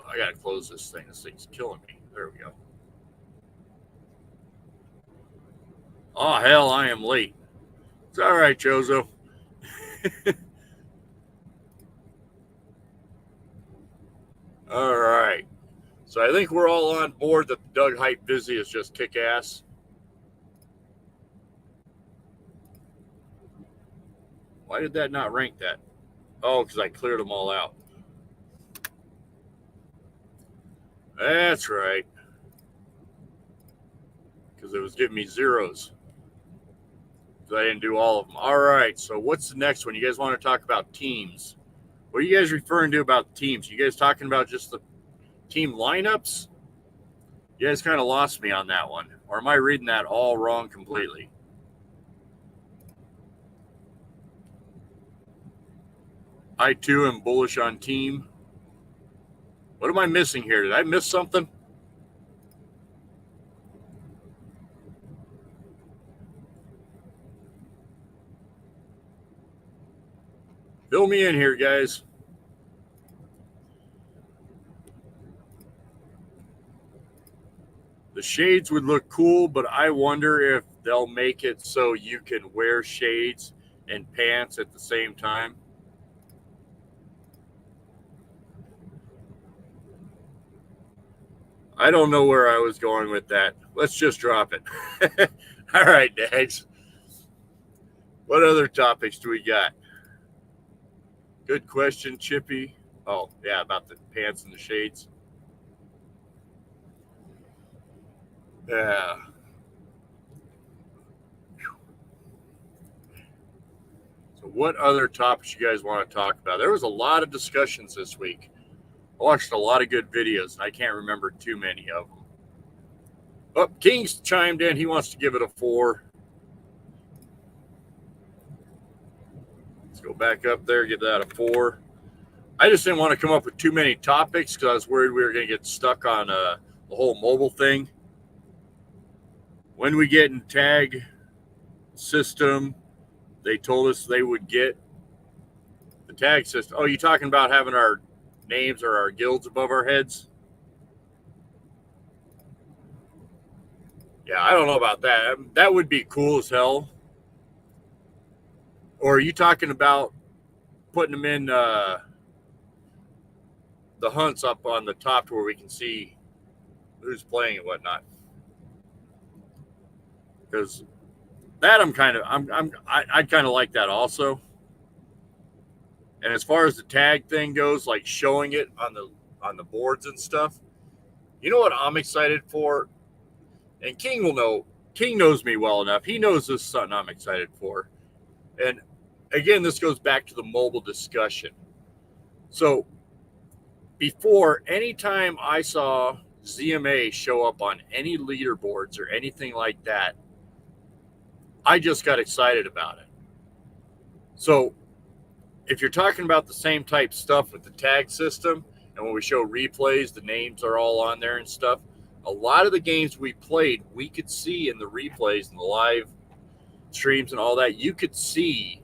I got to close this thing. This thing's killing me. There we go. Oh, hell, I am late. It's all right, Jozo. All right. So I think we're all on board that the Doug Hype Vizzy is just kick-ass. Why did that not rank that? Oh, because I cleared them all out. That's right. Because it was giving me zeros. I didn't do all of them. All right, so what's the next one? You guys want to talk about teams? What are you guys referring to about teams? You guys talking about just the team lineups? You guys kind of lost me on that one. Or am I reading that all wrong completely? I too am bullish on team. What am I missing here? Did I miss something? Fill me in here, guys. The shades would look cool, but I wonder if they'll make it so you can wear shades and pants at the same time. I don't know where I was going with that. Let's just drop it. All right, Dags. What other topics do we got? Good question, Chippy. Oh, yeah, about the pants and the shades. Yeah. So what other topics you guys want to talk about? There was a lot of discussions this week. I watched a lot of good videos, and I can't remember too many of them. Oh, King's chimed in. He wants to give it a 4. Let's go back up there, give that a 4. I just didn't want to come up with too many topics because I was worried we were going to get stuck on the whole mobile thing. When we get in tag system, they told us they would get the tag system. Oh, you talking about having our names or our guilds above our heads? Yeah, I don't know about that. That would be cool as hell. Or are you talking about putting them in the hunts up on the top to where we can see who's playing and whatnot? Because that I'd kind of like that also. And as far as the tag thing goes, like showing it on the boards and stuff, you know what I'm excited for? And King will know. King knows me well enough. He knows this is something I'm excited for. And again, this goes back to the mobile discussion. So before, anytime I saw ZMA show up on any leaderboards or anything like that, I just got excited about it. So if you're talking about the same type stuff with the tag system, and when we show replays, the names are all on there and stuff, a lot of the games we played, we could see in the replays and the live streams and all that, you could see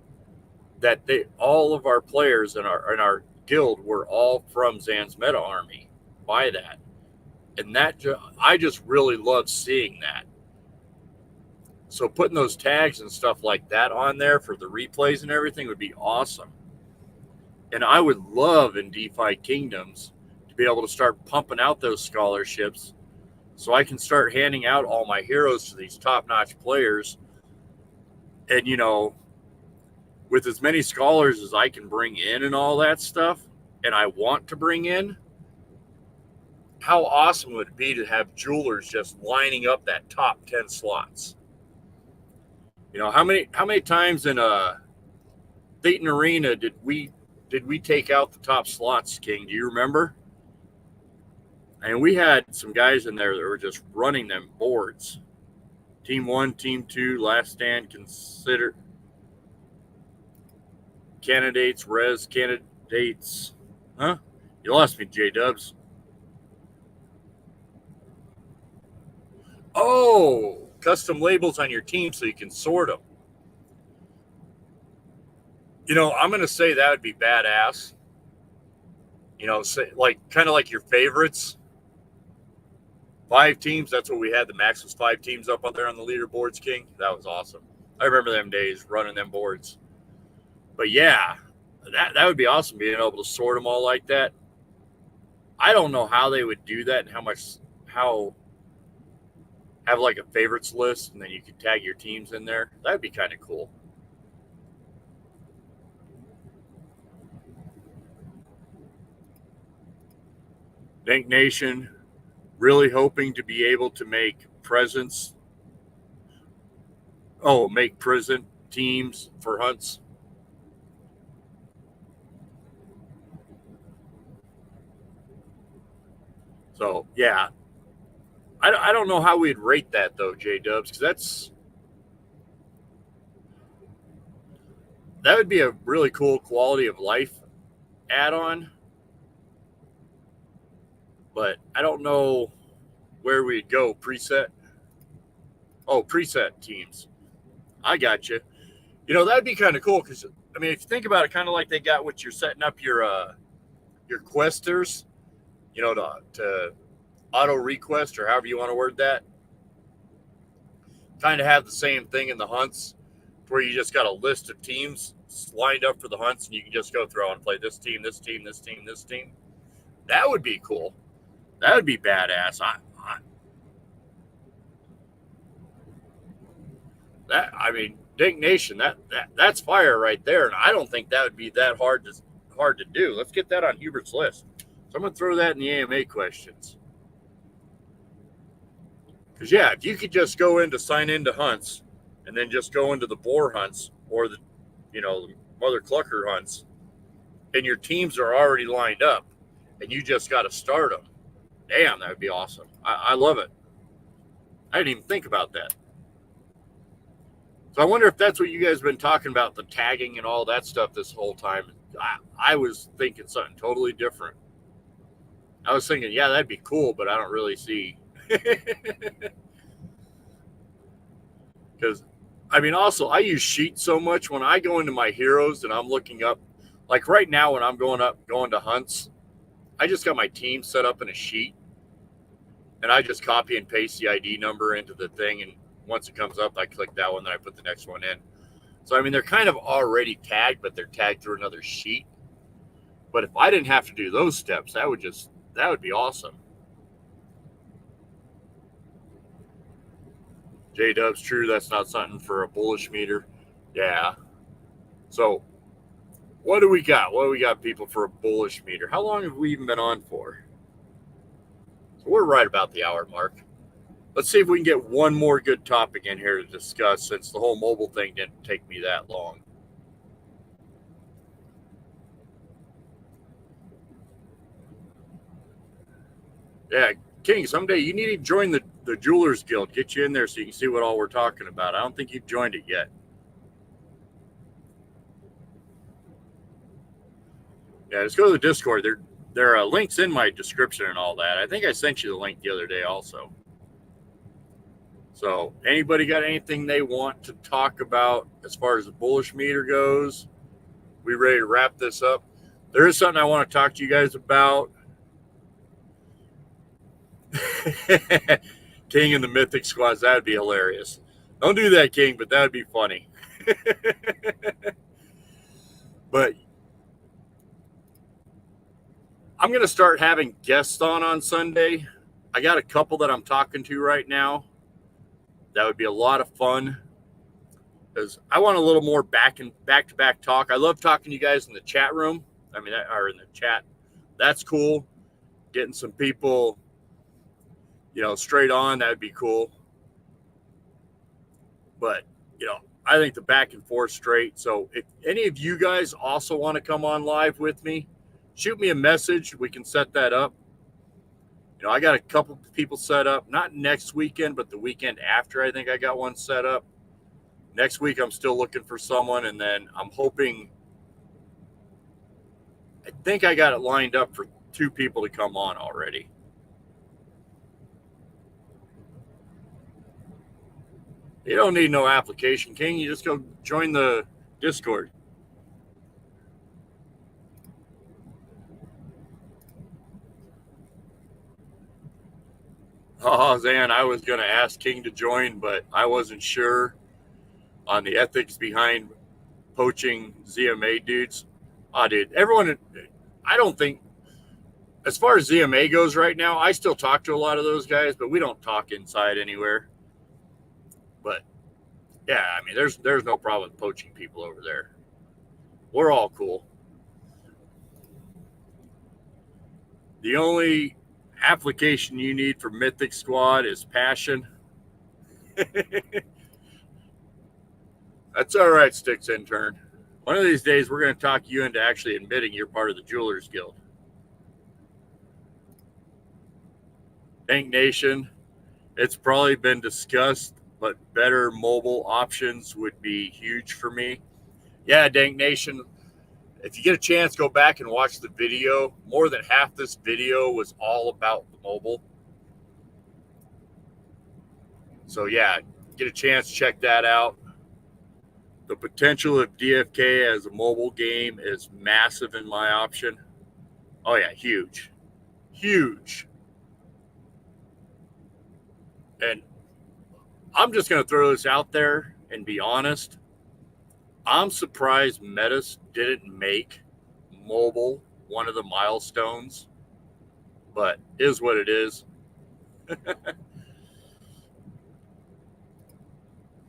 that all of our players in our guild were all from Zan's Meta Army by that. And that I just really love seeing that. So putting those tags and stuff like that on there for the replays and everything would be awesome. And I would love in DeFi Kingdoms to be able to start pumping out those scholarships so I can start handing out all my heroes to these top-notch players. And, you know, with as many scholars as I can bring in and all that stuff, and I want to bring in, how awesome would it be to have jewelers just lining up that top 10 slots? You know, how many times in a Klaytn Arena did we take out the top slots, King? Do you remember? And we had some guys in there that were just running them boards. Team 1, Team 2, last stand, consider candidates, res candidates. Huh? You lost me, J-Dubs. Oh, custom labels on your team so you can sort them. You know, I'm going to say that would be badass. You know, say, like kind of like your favorites. 5 teams, that's what we had. The max was 5 teams up on there on the leaderboards, King. That was awesome. I remember them days running them boards. But yeah, that would be awesome, being able to sort them all like that. I don't know how they would do that and how have like a favorites list and then you could tag your teams in there. That would be kind of cool. Dank Nation, really hoping to be able to make presents Oh, make prison teams for hunts. So yeah, I don't know how we'd rate that though, J Dubs, because that would be a really cool quality of life add-on, but I don't know where we'd go. Preset. Oh, preset teams. I got you. You know, that'd be kind of cool because I mean, if you think about it, kind of like they got what you're setting up your questers, you know, to auto request or however you want to word that. Kind of have the same thing in the hunts, where you just got a list of teams lined up for the hunts, and you can just go through and play this team, this team, this team, this team. That would be cool. That would be badass. I mean, Dink Nation, that's fire right there, and I don't think that would be that hard to do. Let's get that on Hubert's list. So I'm gonna throw that in the AMA questions. Because yeah, if you could just go in to sign into hunts, and then just go into the boar hunts or the, you know, the mother clucker hunts, and your teams are already lined up, and you just got to start them. Damn, that would be awesome. I love it. I didn't even think about that. So I wonder if that's what you guys have been talking about, the tagging and all that stuff this whole time. I was thinking something totally different. I was thinking, yeah, that'd be cool, but I don't really see. Because, I mean, also, I use Sheets so much when I go into my heroes and I'm looking up, like right now when I'm going to hunts, I just got my team set up in a sheet, and I just copy and paste the ID number into the thing, and once it comes up, I click that one, then I put the next one in. So, I mean, they're kind of already tagged, but they're tagged through another sheet. But if I didn't have to do those steps, that would be awesome. J Dub's true. That's not something for a bullish meter. Yeah. So, what do we got? What do we got, people, for a bullish meter? How long have we even been on for? So we're right about the hour mark. Let's see if we can get one more good topic in here to discuss, since the whole mobile thing didn't take me that long. Yeah, King, someday you need to join the Jewelers Guild. Get you in there so you can see what all we're talking about. I don't think you've joined it yet. Yeah, just go to the Discord. There are links in my description and all that. I think I sent you the link the other day also. So anybody got anything they want to talk about as far as the bullish meter goes? We ready to wrap this up? There is something I want to talk to you guys about. King and the Mythic Squads, that would be hilarious. Don't do that, King, but that would be funny. But I'm going to start having guests on Sunday. I got a couple that I'm talking to right now. That would be a lot of fun, because I want a little more back to back talk. I love talking to you guys in the chat room. I mean, or in the chat. That's cool. Getting some people, you know, straight on, that would be cool. But, you know, I think the back and forth straight. So if any of you guys also want to come on live with me, shoot me a message. We can set that up. You know, I got a couple people set up, not next weekend, but the weekend after. I think I got one set up. Next week, I'm still looking for someone, and then I'm hoping, I think I got it lined up for 2 people to come on already. You don't need no application, King. You just go join the Discord. Oh, Zan, I was going to ask King to join, but I wasn't sure on the ethics behind poaching ZMA dudes. Oh, dude, everyone, I don't think, as far as ZMA goes right now, I still talk to a lot of those guys, but we don't talk inside anywhere. But yeah, I mean, there's no problem with poaching people over there. We're all cool. The only application you need for Mythic Squad is passion. That's all right, Sticks intern. One of these days, we're going to talk you into actually admitting you're part of the Jewelers Guild. Dank Nation, it's probably been discussed, but better mobile options would be huge for me. Yeah, Dank Nation, if you get a chance, go back and watch the video. More than half this video was all about the mobile. So yeah, get a chance, check that out. The potential of DFK as a mobile game is massive in my option. Oh yeah, huge. Huge. And I'm just going to throw this out there and be honest. I'm surprised Metis didn't make mobile one of the milestones, but is what it is.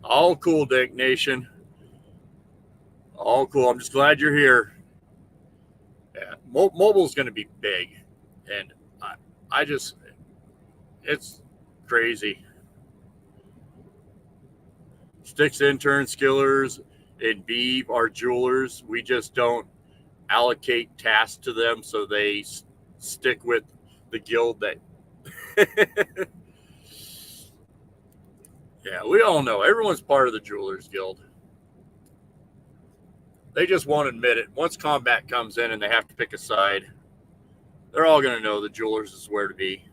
All cool, Dank Nation. All cool. I'm just glad you're here. Yeah, mobile's going to be big, and I just, it's crazy. Sticks intern skillers and Beeb are jewelers. We just don't allocate tasks to them, so they stick with the guild that. Yeah, we all know everyone's part of the Jewelers Guild. They just won't admit it. Once combat comes in and they have to pick a side, they're all going to know the Jewelers is where to be.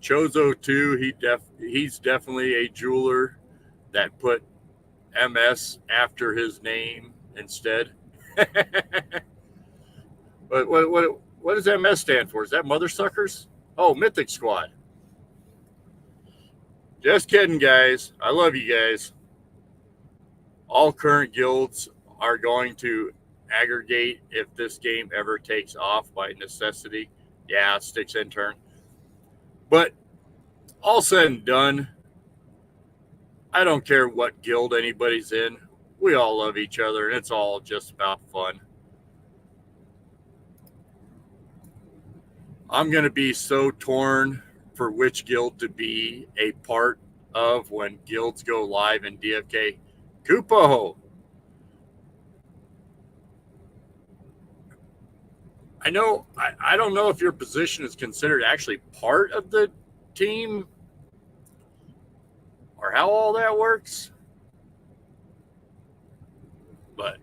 Chozo too. He's definitely a jeweler that put MS after his name instead. What does MS stand for? Is that Mother Suckers? Oh, Mythic Squad. Just kidding, guys. I love you guys. All current guilds are going to aggregate if this game ever takes off by necessity. Yeah, Sticks intern. But all said and done, I don't care what guild anybody's in. We all love each other, and it's all just about fun. I'm going to be so torn for which guild to be a part of when guilds go live in DFK. Kupo. I don't know if your position is considered actually part of the team or how all that works. But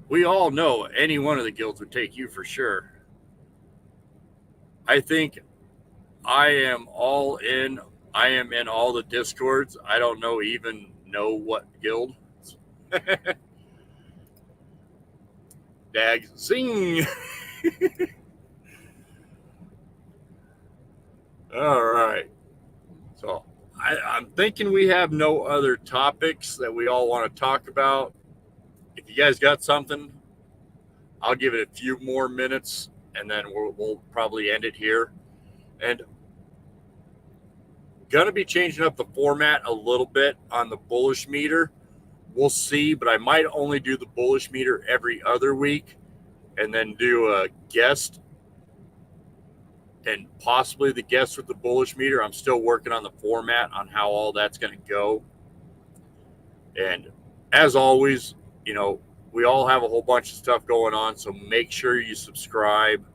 we all know any one of the guilds would take you for sure. I think I am all in. I am in all the discords. I don't even know what guild. Dag zing. All right. So I'm thinking we have no other topics that we all want to talk about. If you guys got something, I'll give it a few more minutes, and then we'll probably end it here. And going to be changing up the format a little bit on the bullish meter. We'll see, but I might only do the bullish meter every other week and then do a guest and possibly the guest with the bullish meter. I'm still working on the format on how all that's going to go. And as always, we all have a whole bunch of stuff going on, so make sure you subscribe,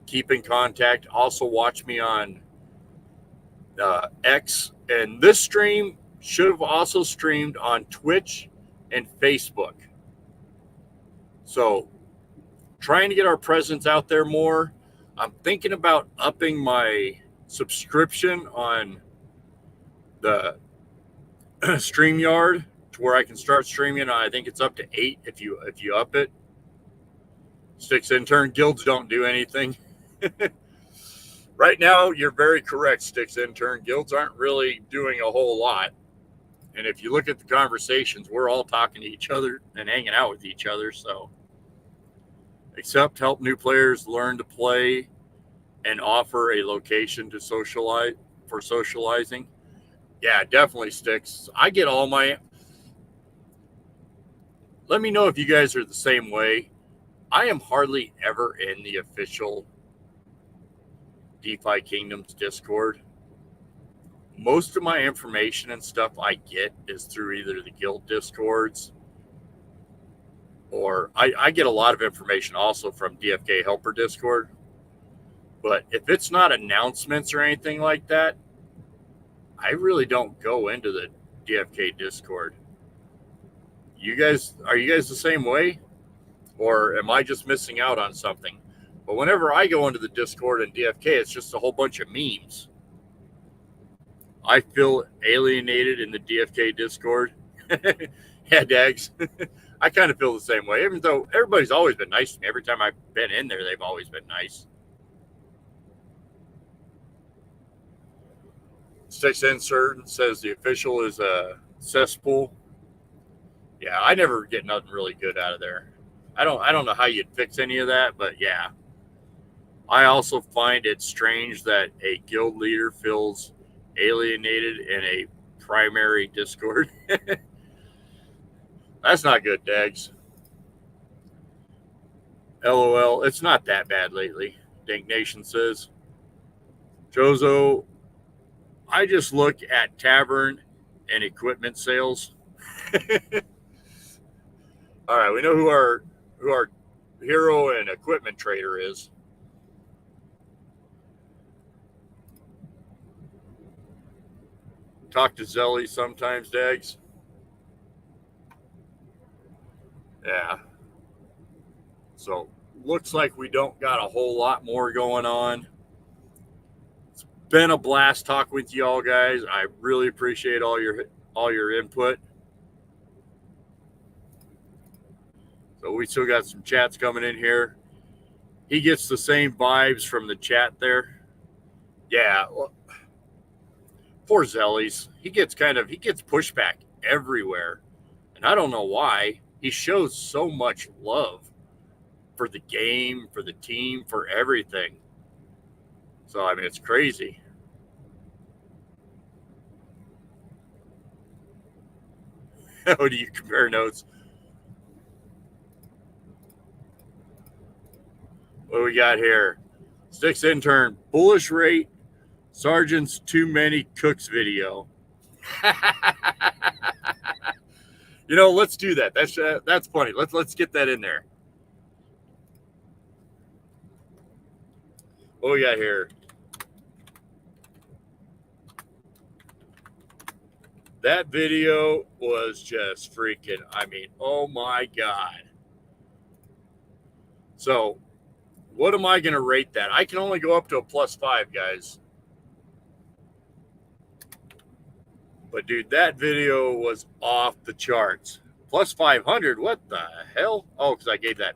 keep in contact. Also watch me on X, and this stream should have also streamed on Twitch and Facebook. So trying to get our presence out there more. I'm thinking about upping my subscription on the StreamYard to where I can start streaming. I think it's up to 8 if you up it. Sticks intern guilds don't do anything. Right now, you're very correct, Sticks intern. Guilds aren't really doing a whole lot. And if you look at the conversations, we're all talking to each other and hanging out with each other. So, except help new players learn to play and offer a location to socialize for socializing. Yeah, definitely, Sticks. I get all my. Let me know if you guys are the same way. I am hardly ever in the official DeFi Kingdoms Discord. Most of my information and stuff I get is through either the guild Discords, or I get a lot of information also from DFK Helper Discord. But if it's not announcements or anything like that, I really don't go into the DFK Discord. Are you guys the same way? Or am I just missing out on something? But whenever I go into the Discord and DFK, it's just a whole bunch of memes. I feel alienated in the DFK Discord. Yeah, Dags. I kind of feel the same way, even though everybody's always been nice to me. Every time I've been in there, they've always been nice. Sticks Insert says the official is a cesspool. Yeah, I never get nothing really good out of there. I don't know how you'd fix any of that, but yeah. I also find it strange that a guild leader feels alienated in a primary Discord. That's not good, Dags. LOL, it's not that bad lately, Dink Nation says. Jozo, I just look at tavern and equipment sales. All right, we know who our hero and equipment trader is. Talk to Zelly sometimes, Dags. Yeah. So looks like we don't got a whole lot more going on. It's been a blast talking with you all, guys. I really appreciate all your input. So we still got some chats coming in here. He gets the same vibes from the chat there. Yeah. Well, poor Zellies. He gets pushback everywhere. And I don't know why. He shows so much love for the game, for the team, for everything. So, I mean, it's crazy. How do you compare notes? What do we got here? Sticks Intern, bullish rate, Sergeant's too many cooks video. You know, let's do that. That's funny. Let's get that in there. What we got here? That video was just freaking, I mean, oh my God. So, what am I going to rate that? I can only go up to a +5, guys. But, dude, that video was off the charts. +500, what the hell? Oh, because I gave that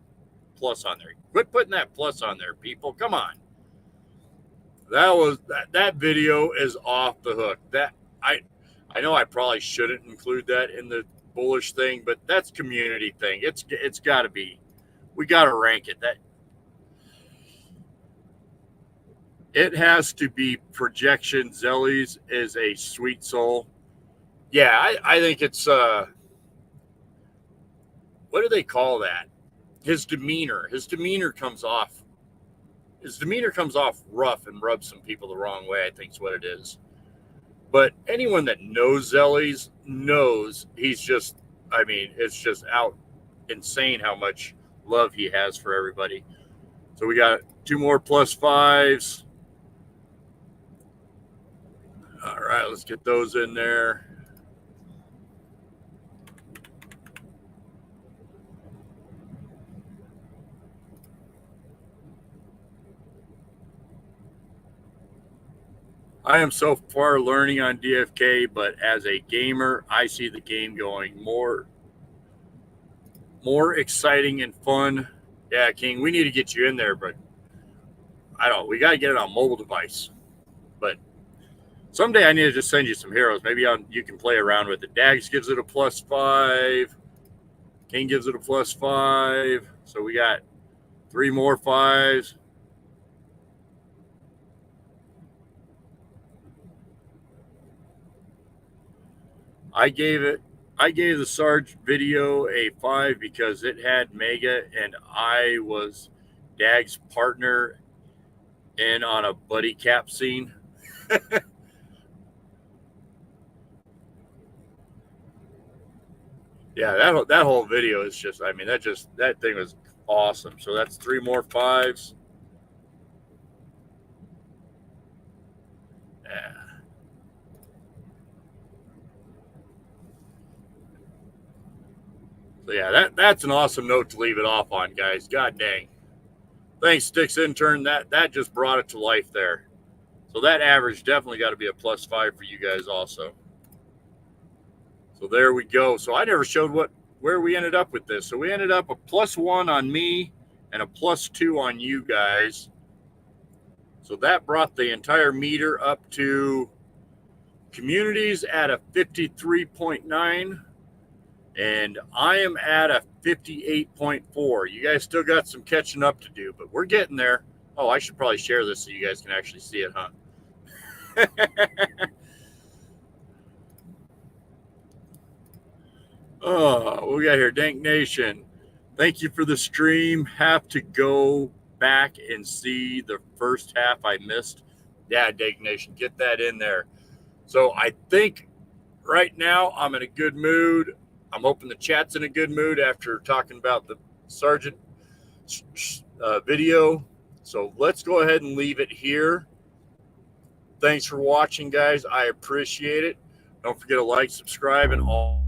plus on there. Quit putting that plus on there, people. Come on. That video is off the hook. I know I probably shouldn't include that in the bullish thing, but that's community thing. It's got to be. We got to rank it. It has to be projection. Zellies is a sweet soul. Yeah, I think it's what do they call that? His demeanor. His demeanor comes off rough and rubs some people the wrong way, I think is what it is. But anyone that knows Zellies knows he's just, I mean, it's just out insane how much love he has for everybody. So we got 2 more +5s. All right, let's get those in there. I am so far learning on DFK, but as a gamer, I see the game going more exciting and fun. Yeah, King, we need to get you in there, but we got to get it on mobile device. But someday I need to just send you some heroes. Maybe you can play around with it. Dags gives it a +5. King gives it a +5. So we got 3 more 5s. I gave it I gave the Sarge video a 5 because it had Mega, and I was Dag's partner in on a buddy cap scene. Yeah, that whole video is just, I mean, that thing was awesome. So that's 3 more 5s. Yeah. So yeah, that's an awesome note to leave it off on, guys. God dang. Thanks, Sticks Intern. That just brought it to life there. So that average definitely got to be a +5 for you guys also. So there we go. So I never showed where we ended up with this. So we ended up a +1 on me and a +2 on you guys. So that brought the entire meter up to communities at a 53.9, and I am at a 58.4. You guys still got some catching up to do, but we're getting there. Oh, I should probably share this so you guys can actually see it, huh? Oh, what we got here? Dank Nation. Thank you for the stream. Have to go back and see the first half I missed. Yeah, Dank Nation, get that in there. So I think right now I'm in a good mood. I'm hoping the chat's in a good mood after talking about the Sergeant video. So let's go ahead and leave it here. Thanks for watching, guys. I appreciate it. Don't forget to like, subscribe, and all.